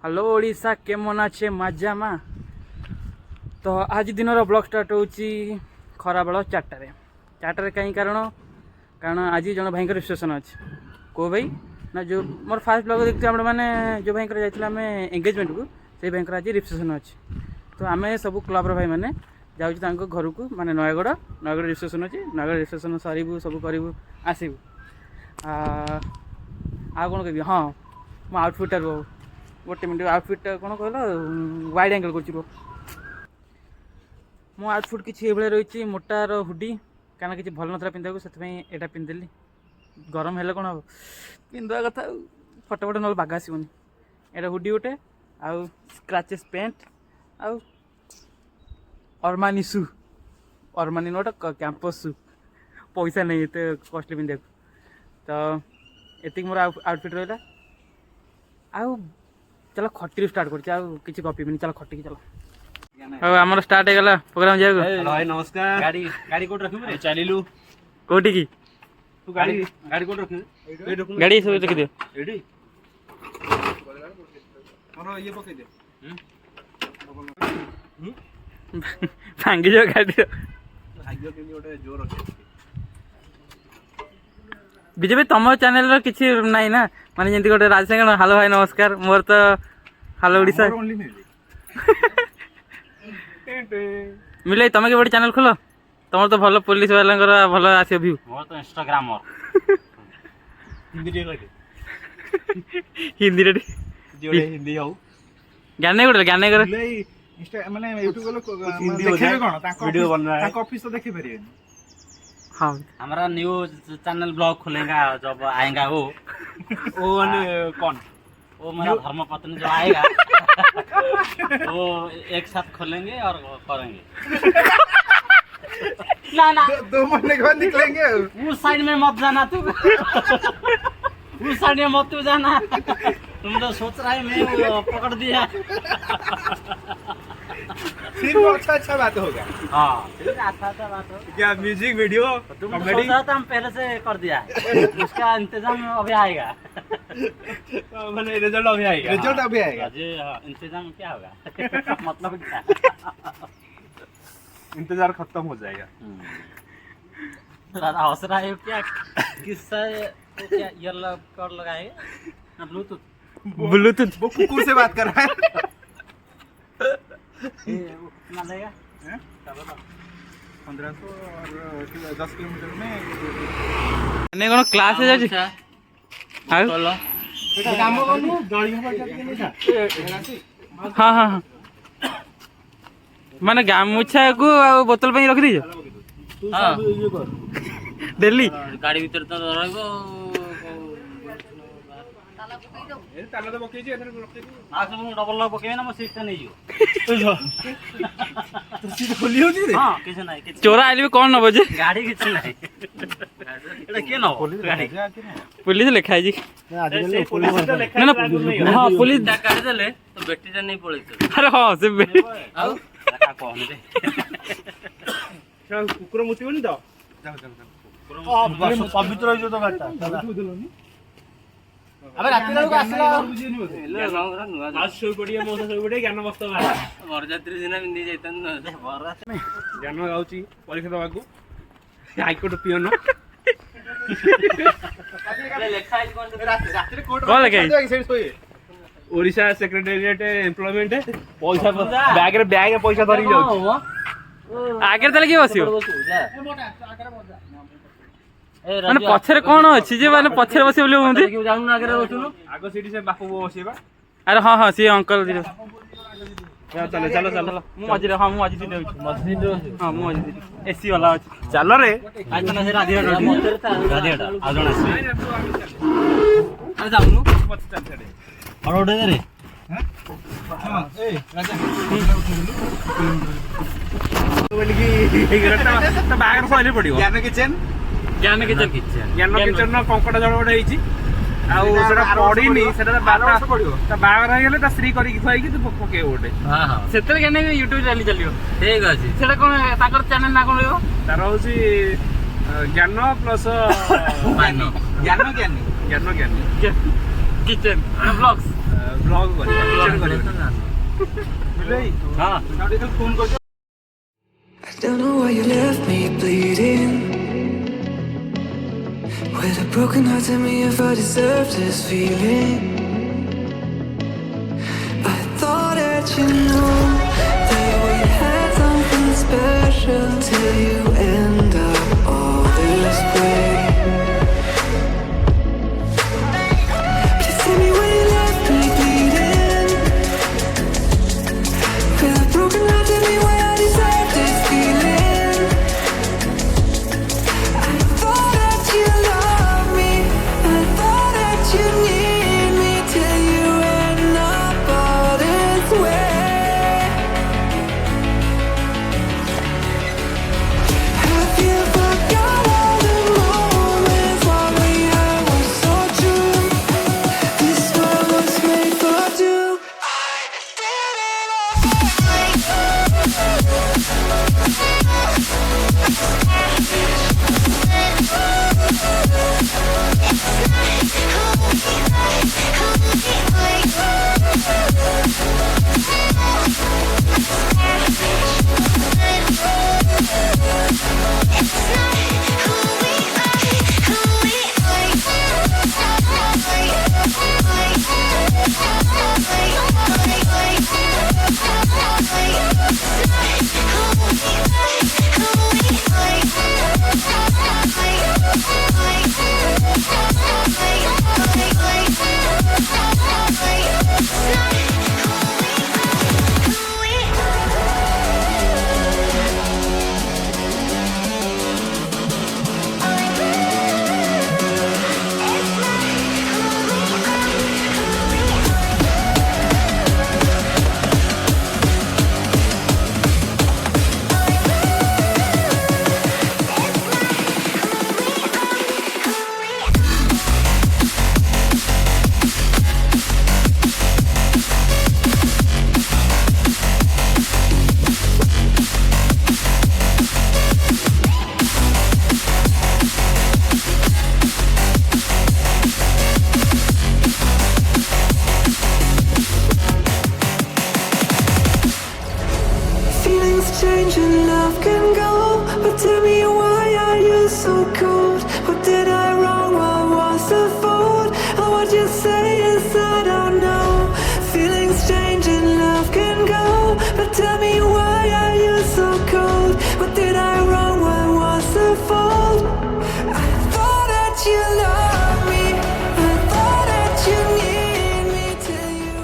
Hello Odisha केमन अच्छे मजा मा। तो आज दिन ब्लॉग स्टार्ट होची खरा बेल 4टार कहीं कारण आज जन भाई रिसेप्शन अच्छे को भाई ना जो मोर फास्ट ब्लॉग देखते मैंने जो भाई जाइए एंगेजमेंट को से भाई आज रिसेप्शन अच्छे। तो आम सब क्लब भाई मैंने जाऊँ घर को माने नयगढ़ रिसेप्शन अच्छे। नयगढ़ रिसेप्शन सरू सब करूँ आसबू आ कौन कह हाँ मो आउटफिट गोटे मिनट आउटफिट कौन कहल वाइड एंगल कर मो आउटफिट किसी रही मोटार हुडी क्या किसी भल ना पिंधा को से यहाँ पिंधिदेली गरम है कौन हम पिंधा कथा फटो फटो ना बाग आसबनी यहाँ हुडी गोटे आउ स्क्राचेस पेंट आउ अरमानी शू अरमानी नोट कैंपस शू पैसा नहीं ये कॉस्टली पिंधा तो ये मोर आउटफिट रहा आउ चलो खटी स्टार्ट कर गपीबी चलो खटी चलो आमर स्टार्ट होगा प्रोग्राम जाए भाई नमस्कार। गाड़ी गाड़ी कोट रखिबे चलिलु कोठी की तू गाड़ी गाड़ी कोट रखिबे गाड़ी सब रखि दियो एडी मोर ये पके दे भांगी जो गाड़ी भाग्य केनी ओटे जोर अछि बीजेपी तुम चैनल किसी ना ना माने जंती गोटे राजसागर हेलो भाई नमस्कार मोर तो हेलो ओडिशा मिले तुम के बड़ी चैनल खोल तुम तो भल पुलिस वाला भल आस व्यू मोर तो इंस्टाग्रामर हिंदी रे लगे हिंदी रे जोड़े हिंदी हो गाने गोटे गाने कर इंस्टा माने यूट्यूब को हिंदी हो जाए वीडियो बन रहा है ताको ऑफिस तो देखे परिए। हाँ हमारा न्यू चैनल ब्लॉग खुलेगा जब आएगा वो कौन वो मेरा धर्म पत्नी जो आएगा वो एक साथ खोलेंगे और करेंगे ना दो महीने के बाद निकलेंगे। उस साइड में मत जाना तू उस साइड में मत तू जाना तुम तो सोच रहा है मैं पकड़ दिया सिर्फ अच्छा बात होगा। हाँ अच्छा बात होगा क्या म्यूजिक वीडियो कॉमेडी तो हम पहले से कर दिया है उसका इंतजाम अभी आएगा मैंने रिजल्ट अभी आएगा जी। हाँ इंतजाम क्या होगा मतलब क्या इंतजार खत्म हो जाएगा। हंस रहा है क्या किससे तो क्या ईयर कर लगाएगा ना ब्लूटूथ वो कुकुर से बात कर रहा है कितना लेगा 1500 और 10 किलोमीटर में नहीं कौन क्लास है जाजी हाँ हाँ हाँ माने गामुछा को आ बोतल पे रख दीजिए डेली गाड़ी भीतर तो रहबो ताला तो पकेजी एथर रखे आ सब डबल लॉक पकेबे ना मो सीट नहीं जो तो सीट खोली होती रे। हां किछ नहीं किछ चोरा आइले कौन न बजे गाड़ी किछ नहीं एटा के न गाड़ी पुलिस लिखा है जी आजकल पुलिस ना ना हां पुलिस काट देले तो बैटरी नहीं पड़े अरे हां से आउ का कोन रे चल कुकुर मुतिबनी तो चल चल चल पवित्र हो जो तो गाटा अबे रात को आसला आज सोई पडिया मोसा सोई पडिया ज्ञान मस्त बारा बरजात्री दिन में नहीं जाइतन बरा ज्ञान गाउची परीक्षा दवा को हाईकोर्ट पियोन लेखा है कोन रात रे कोर्ट कौन लिखा है सेठ सोई ओडिशा सेक्रेटेरिएट एम्प्लॉयमेंट पैसा बैग रे पैसा धरि जाउ आगे तले के बसियो माने पछरे कोन अछि जे माने पछरे बसी बोले होंदी क्यों जानु ना आगे बसुनु आगो सीटी से बापू वो बसीबा अरे हां हां सी अंकल जी चलो चलो चलो मु आज रे हां मु आज दिन मस्जिद हां मु आज दिन एसी वाला अछि चलो रे आज ना से राधिया आ जण आसी अरे जाउनु मत चल छड़े और उड़े रे हां ए राजा बोल की गरटा तो बागर खोली पड़ियो ज्ञान किचन न कंकड़ा जड़ गोटे होईची आउ सेटा पड़ीनी सेटा बारा पड़ियो त बागर हो गेले त श्री करी थई कि तू पके गोटे। हां हां सेतल के नहीं YouTube चली चलियो ठीक अछि सेटा कोन ताकर चैनल ना कोन लेबो तार होसी ज्ञान प्लस ज्ञान ज्ञानी किचन ब्लॉग्स ब्लॉग हाँ फोन कर I don't know why you left me bleeding with a broken heart. Tell me if I deserve this feeling. I thought that you know that we had something special till you end up all this way. Just tell me why you left me bleeding with a broken heart. Tell me why I deserve this feeling. I thought that you loved me, I thought that you need me till you end up all this way. Have you forgot all the moments while we had was so true? This world was made for two. I did it Feelings change and love can go, but tell me why are you so cold? What did I wrong? What was the fault? Or what you say is I don't know. Feelings change and love can go, but tell me why are you so cold? What did I wrong? What was the fault? I thought that you loved me, I thought that you need me till you.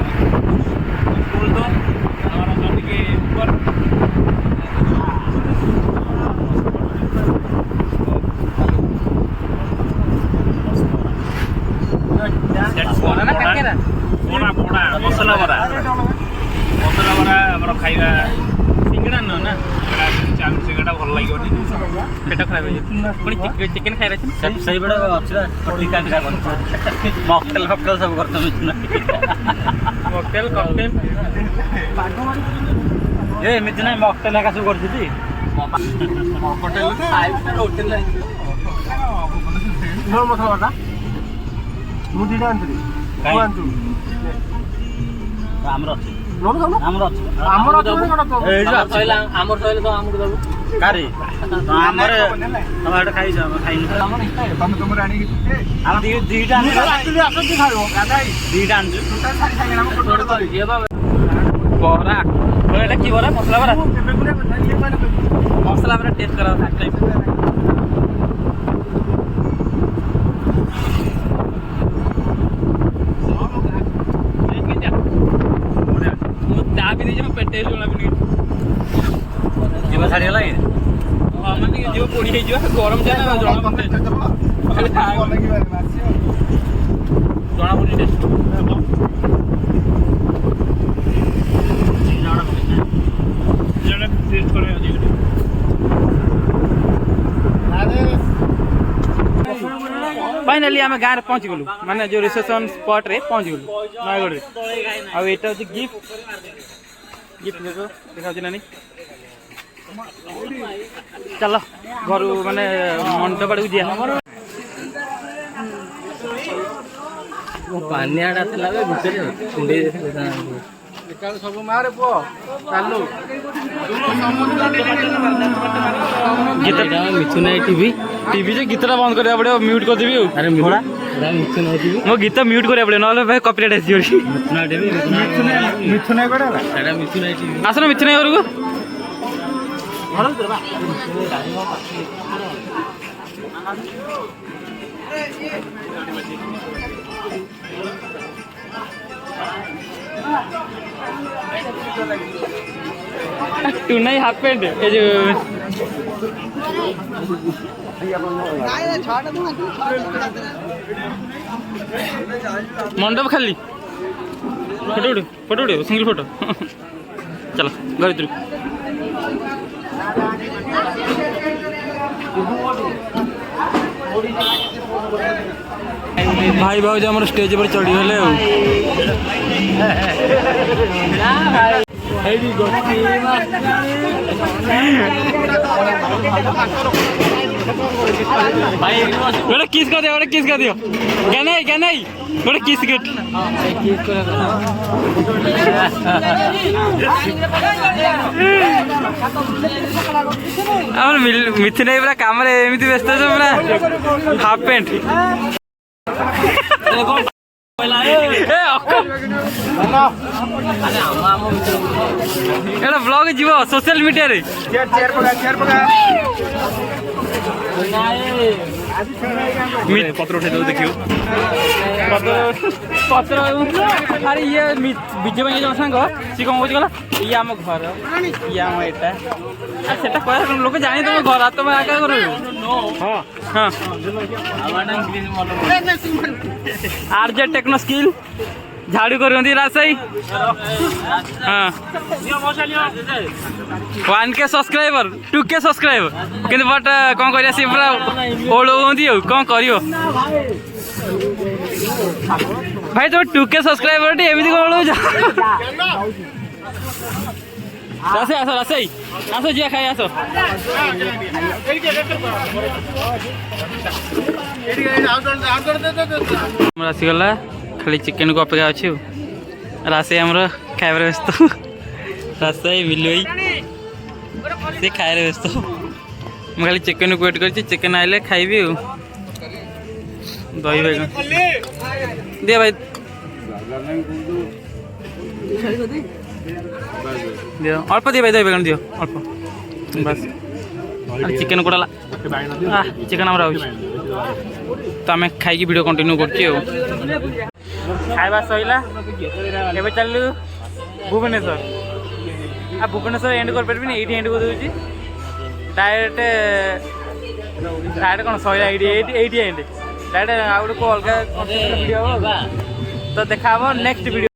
School तो हमारा गाड़ी के ऊपर बड़ा ना काकेरा बड़ा बड़ा मसला बड़ा ଆମର ଖାଇବା सिंगड़ा न ना ଚାଉମିନ ସିଙ୍ଗଡ଼ା ଭଲ ଲାଗିବନି पेट खराब हो पुणी चिकेन खाइ रहे ସେଇଭଳିଆ ଅଛି ନା ଟିକା ଟିକା କରୁଛୁ ମକଟେଲ ଫକଟେଲ ସବୁ କରୁଛୁ मॉकटेल कॉकटेल ଏ ଏମିତି ନାହିଁ ମକଟେଲ ଏକା ସବୁ କରୁଛନ୍ତି मॉकटेल होटल ନୋ ମସଲାଟା ମୁଁ ଦିଟା ଆଣିଥିଲି ତୁ ଆଣିଛୁ ଆମର ଅଛି ଆମର ଅଛି ଆମର ସଇଲା ଆମର ସଇଲା ତ ଆମକୁ ଦବୁ କାରି ଆମର ତମେ ଏଟା ଖାଇଛ ଆମେ ଖାଇନୁ ତମେ ତମର ଆଣିକି ଆମେ ଦିଟା ଆଣିଛୁ ରାତିରେ ଆସନ୍ତି ଖାଇବ ଦିଟା ଆଣିଛୁ ବରା ଏଟା କି ବରା ମସଲା ବରା ମସଲା ବରା ଟେଷ୍ଟ କରା ଫାଷ୍ଟ ଟାଇମ୍ ମୁଁ ଚା ବି ଦେଇଛି ମୋ ପେଟ ଜଣା ପଡୁନି ଯିବା ଛାଡ଼ିଗଲା କି ମାନେ ଯିବ ପୋଡ଼ି ହେଇଯିବ ଗରମ ଚା ନା ଜଣା ପଡୁନି ଜଣା ପଡୁନି ଟେଷ୍ଟ फाइनाली आम गाँव पहुँच गलु माने जो रिसेप्शन स्पॉट रे पहुँच गलु नयगढ़ आ एटा होची गिफ्ट गिफ्ट देखो देखा ना नहीं चल घर माने मंडप आड़क जा पानियाटा थिला भिତରେ कुंडे सब मारे पुओ चालू गीतटा मिथुनाई टीवी टीवी से गीतटा बंद करा पड़े म्यूट कर देबी अरे मिथुना मिथुनाई टीवी मो गीत म्यूट करा पड़े नले भाई कॉपीराइट आसी जोड़ी मिथुना टीवी मिथुनाई कोडा एटा मिथुनाई टीवी आसना मिथुनाई घर को टू नहीं हाफ पैंट ये जो मंडप खाली फोटो उठो सिंगल फोटो चलो घर भीतर भाई भाई जो स्टेज पर चढ़ी गले गोटे किस कर दियो क्या नहीं गोटे किस गेट मिथुन पूरा काम एमती व्यस्त पूरा हाफ पैंट एटा ब्लॉग जीव सोशल मीडिया रे पत्र उठे दो देखियो पत्र अरे ये विजय भाई जो सांग सी कौन कह ये आम घर ये आम एटा सेटा कह लोक जानी तुम घर तुम आगे कर हाँ हाँ आरजे टेक्नो स्किल झाड़ू कर राजशाही हाँ 1K सब्सक्राइबर 2K सब्सक्राइबर किंतु बट कौन कर पूरा ओल्ड होती कौन कर भाई तुम 2K सब्सक्राइबर एमती कौन ओल्ड आस राजशाही आस जी खाई आस आसीगला खाली चिकेन को अपेक्षा अच्छे राजशाही आमर खाइबार व्यस्त राजशाही मिलुई से खाइबार व्यस्त मैं खाली चिकेन को वेट कर चिकेन आइले खाइबी दही बैगन दिया भाई दियो अल्प दियो भाई दही बैगन दियो अल्प बस चिकेन कोड़ा चिकेन आम तो आम खाई वीडियो कंटिन्यू कर खाଇବା ସଇଲା ଏବେ ଚାଲୁ ଭୁବନେଶ୍ୱର ଭୁବନେଶ୍ୱର ଏଣ୍ଡ କରିପାରିବିନି ଏଇଠି ଏଣ୍ଡ କରିଦେଉଛି ଡାଇରେକ୍ଟ କ'ଣ ସଇଲା ଏଇଠି ଏଣ୍ଡ ଡାଇରେକ୍ଟ ଆଉ ଗୋଟେ ଅଲଗା ଭିଡ଼ିଓ ହେବ ତ ଦେଖା ହେବ ନେକ୍ସଟ ଭିଡ଼ିଓ।